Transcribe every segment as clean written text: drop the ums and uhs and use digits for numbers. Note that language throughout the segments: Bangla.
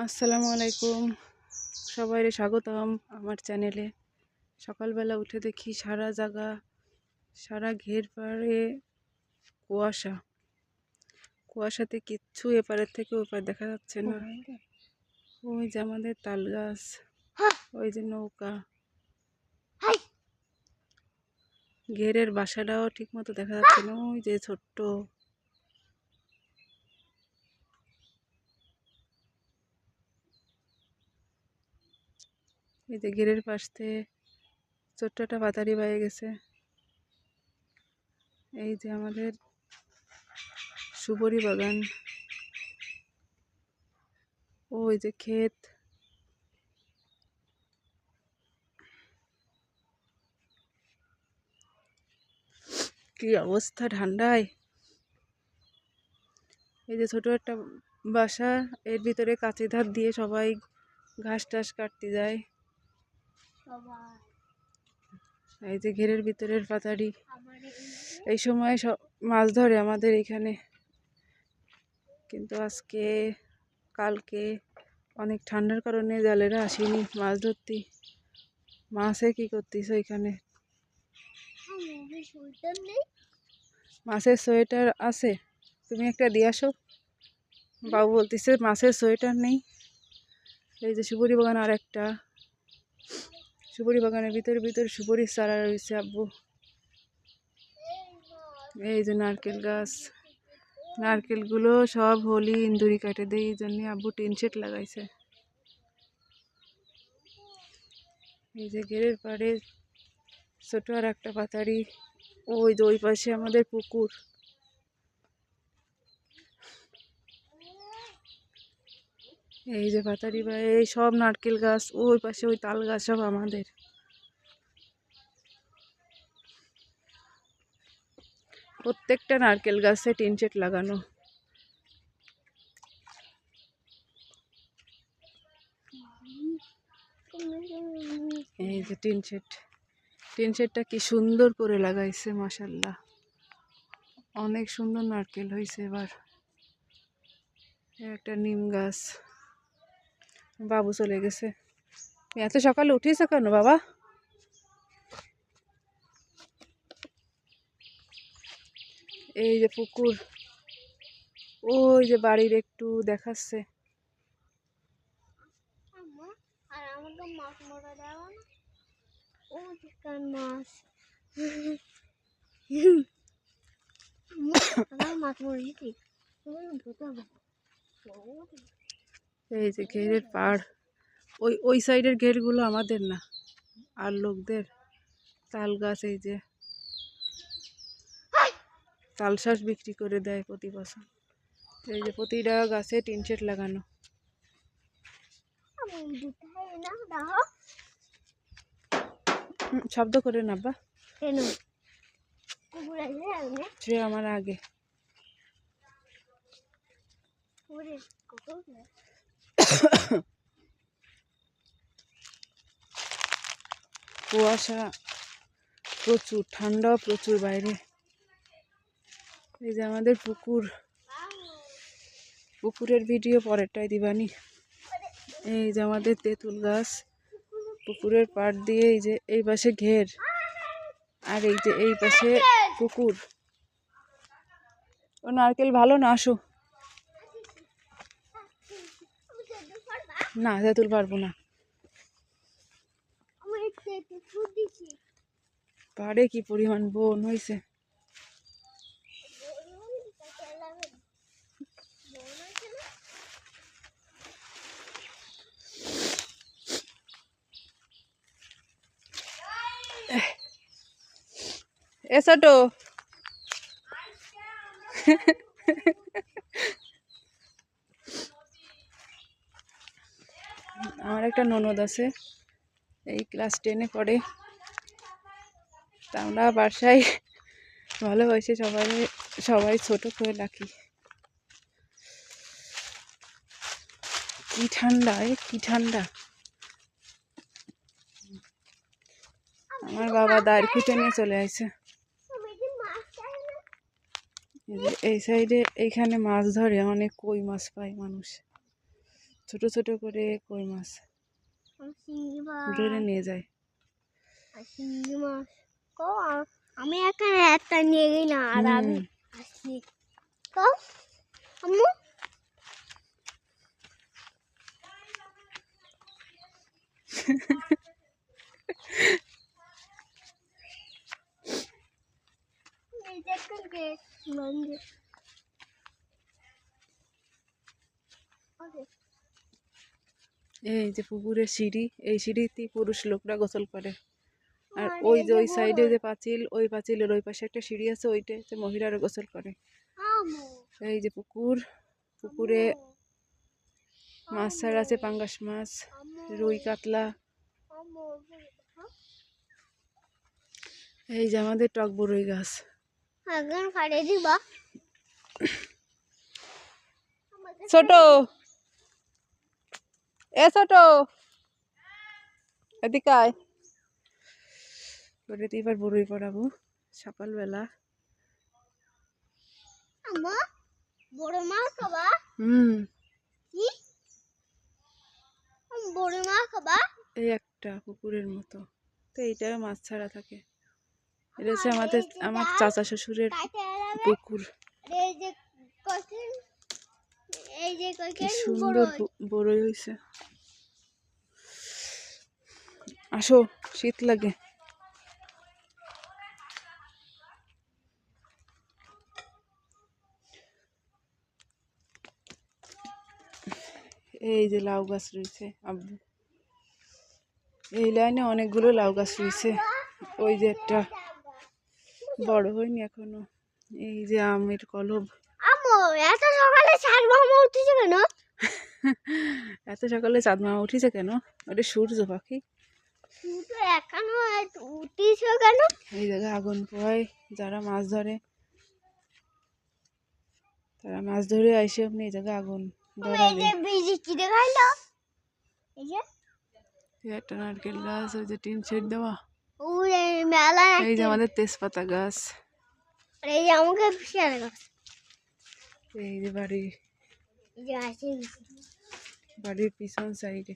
আসসালামু আলাইকুম, সবাইকে স্বাগতম আমার চ্যানেলে। সকালবেলা উঠে দেখি সারা জায়গা, সারা ঘের পাড়ে কুয়াশা। কুয়াশাতে কিচ্ছু এপারের থেকে ওপার দেখা যাচ্ছে না। ওই যে আমাদের তাল গাছ, ওই যে নৌকা, ঘেরের বাসাটাও ঠিক মতো দেখা যাচ্ছে না। ওই যে ছোট্ট, এই যে ঘেরের পাশ থেকে ছোট্ট একটা পাতারি বয়ে গেছে। এই যে আমাদের সুপারি বাগান, ওই যে ক্ষেত। কি অবস্থা ঠান্ডায়! এই যে ছোট একটা বাসা, এর ভিতরে কাঁচি ধার দিয়ে সবাই ঘাস টাস কাটতে যায়। এই যে ঘেরের ভিতরের পাতারি, এই সময় সব মাছ ধরে আমাদের এখানে। কিন্তু আজকে কালকে অনেক ঠান্ডার কারণে জালেরা আসেনি মাছ ধরতে। মাছে কি করতেছে এখানে? মাছের সোয়েটার আছে, তুমি একটা দিয়ে আসো। বাবু বলতেছে মাছের সোয়েটার নেই। এই যে সুপারি বাগান, আর একটা সুপারি বাগানের ভিতরে সুপারির চারা রয়েছে আব্বু। এই যে নারকেল গাছ, নারকেলগুলো সব হলি ইন্দুরি কাটে দেয়, এই জন্য আব্বু টিন শেড লাগাইছে। এই যে ঘেরের পাড়ে ছোট আর একটা পাতারি, ওই যে ওই পাশে আমাদের পুকুর। এই যে পাতারি বা এই সব নারকেল গাছ, ওই পাশে ওই তাল গাছ সব আমাদের। প্রত্যেকটা নারকেল গাছে টিন শেড লাগানো। এই যে টিন শেডটা কি সুন্দর করে লাগাইছে, মাশাআল্লাহ, অনেক সুন্দর নারকেল হয়েছে এবার। একটা নিম গাছ। বাবু চলে গেছে। এত সকালে উঠিস কেন বাবা? এই যে পুকুর, ওই যে বাড়ির একটু দেখাচ্ছে। এই যে ঘেরের পাড়, ওই সাইডের ঘেরগুলো আমাদের না, আর লোকদের। তাল গাছ, এই যে তাল শাঁস বিক্রি করে দেয় প্রতি বছর। এই যে প্রতিটা গাছে টিন শেড লাগানো। শব্দ করে না বা, সে আমার আগে। কুয়াশা প্রচুর, ঠান্ডা প্রচুর বাইরে। এই যে আমাদের পুকুরের ভিডিও পরেরটাই দিবানি। এই যে আমাদের তেঁতুল গাছ, পুকুরের পাড় দিয়ে এই যে এই পাশে ঘের, আর এই যে এই পাশে পুকুর। ও নারকেল ভালো না, আসো। না তেঁতুল পারবো না, পাড়ে কি পরিমাণ বন হয়েছে। এ ছোট, আমার একটা ননদ আছে, এই ক্লাস 10-এ পড়ে। তা আমরা বাসায় ভালোবাসি সবাই ছোট করে রাখি। কি ঠান্ডা, কি ঠান্ডা! আমার বাবা দাঁড় খুঁটে নিয়ে চলে আসছে। এই সাইডে এইখানে মাছ ধরে, অনেক কই মাছ পায় মানুষ। ছোট ছোট করে কই মাছ চিংড়ি মাছ ধরে নিয়ে যায়। আর চিংড়ি মাছ আমি এখানে একটা নিয়ে গেই না আর আমি আসছি তো আম্মু এই দেখুন কে মন্দির এই যে পুকুরের সিঁড়ি, এই সিঁড়িতে পুরুষ লোকরা গোসল করে। আর ওই যে ওই সাইডে যে পাঁচিল, ওই পাঁচিলের ওই পাশে একটা সিঁড়ি আছে, ওইটা যে মহিলারা গোসল করে। এই যে পুকুর, পুকুরে মাছ ছাড়া আছে, পাঙ্গাস মাছ, রুই, কাতলা। এই যে আমাদের টক বড়ই গাছ। ছোট ছোট এদিকে আয়, ওটাতে এবার বড়ই পড়াবো সকালবেলা। বড় মাছ খাবা? বড় মাছ খাবা? এই একটা পুকুরের মতো, তো এইটা মাছ ছাড়া থাকে। এটা হচ্ছে আমার চাচা শ্বশুরের পুকুর। কি সুন্দর বড়ই হয়েছে। আসো, শীত লাগে। এই যে লাউ গাছ রয়েছে আব্বু, এই লাইনে অনেকগুলো লাউ গাছ রয়েছে। ওই যে একটা বড় হয়নি এখনো। এই যে আমের কলম। এত সকালে চাঁদ মামা উঠেছে কেন? এত সকালে চাঁদ মামা উঠেছে কেন? ওটা সূর্য পাখি। এখনো উঠেছে কেন? এই জায়গায় আগুন পোহায় যারা মাছ ধরে, তারা মাছ ধরে আইসে আপনি এই জায়গায় আগুন ধরাবে। একটা নারকেল গাছ, ওই যে টিন শেড দেওয়া। এই যে আমাদের তেজপাতা গাছ। এই যে আমাকে এই যে বাড়ির পিছন সাইডে।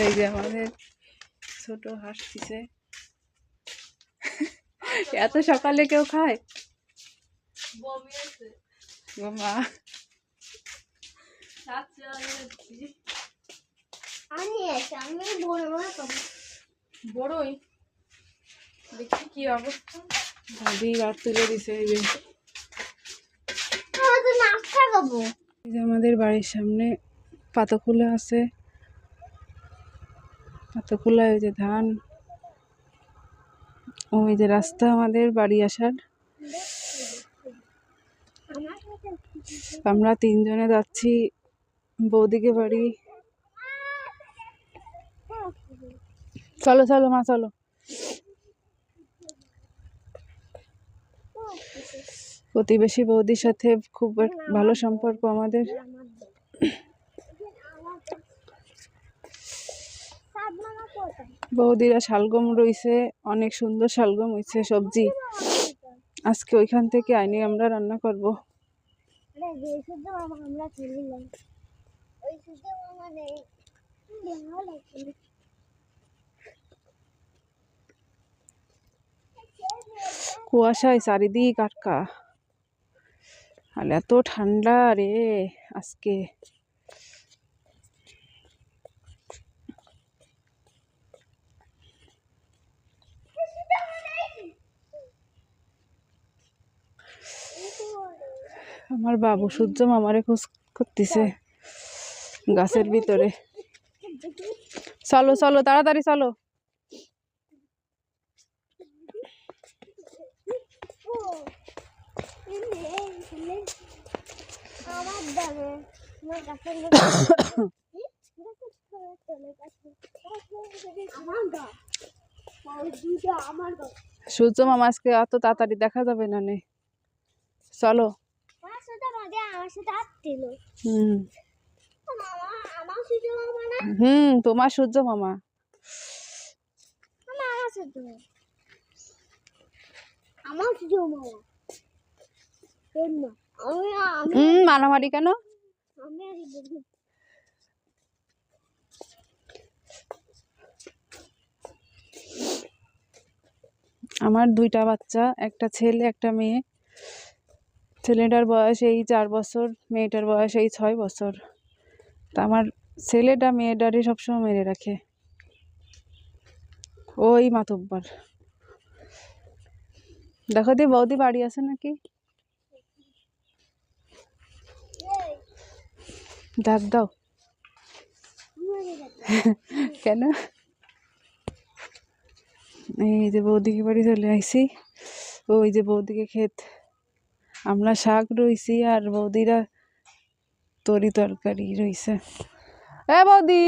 এই যে আমাদের ছোট হাসছে। এত সকালে কেউ খায়? মা বড়ই দেখি কি অবস্থা। দাদি ভাত তুলে দিছে। এই যে আমাদের বাড়ির সামনে পাতাখোলা আছে, পাতাখোলা। ওই যে ধান, ওই যে রাস্তা আমাদের বাড়ি আসার। আমরা তিনজনে যাচ্ছি বৌদিকে বাড়ি। চলো চলো মা, চলো। প্রতিবেশী বৌদির সাথে খুব ভালো সম্পর্ক আমাদের। বৌদিরা শালগম রয়েছে, অনেক সুন্দর শালগম হয়েছে সবজি। আজকে ওইখান থেকে আইনি আমরা রান্না করব। কুয়াশায় চারিদিক আটকা, আর এত ঠান্ডা রে আজকে। আমার বাবু সূর্য মামারে খোঁজ করতেছে গাছের ভিতরে। চলো চলো তাড়াতাড়ি চলো। সূর্য মামা আজকে এত তাড়াতাড়ি দেখা যাবে না। নে চলো। তোমার সূর্য মামা। আমার জমা আমি আমি মারামারি কেন? আমি আমার দুইটা বাচ্চা, একটা ছেলে একটা মেয়ে। ছেলেটার বয়স এই 4 বছর, মেয়েটার বয়স এই 6 বছর। তা আমার ছেলেটা মেয়েটারে সবসময় মেরে রাখে, ওই মাতব্বর। দেখো দি বৌদি বাড়ি আছে নাকি, ডাক দাও। কেন? এই যে বৌদিকে বাড়ি চলে আইসি, ওই যে বৌদিকে ক্ষেত, আমরা শাক রইছি আর বৌদিরা তরি তরকারি রইছে। এ বৌদি,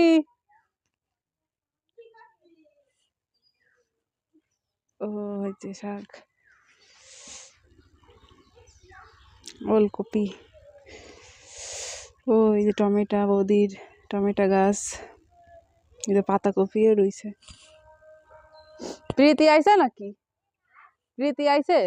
ও এই যে শাক, ওলকপি, ওই যে টমেটো, বৌদির টমেটো গাছ, এই যে পাতাকপিও রইছে। প্রীতি আইছে নাকি? প্রীতি আইছে?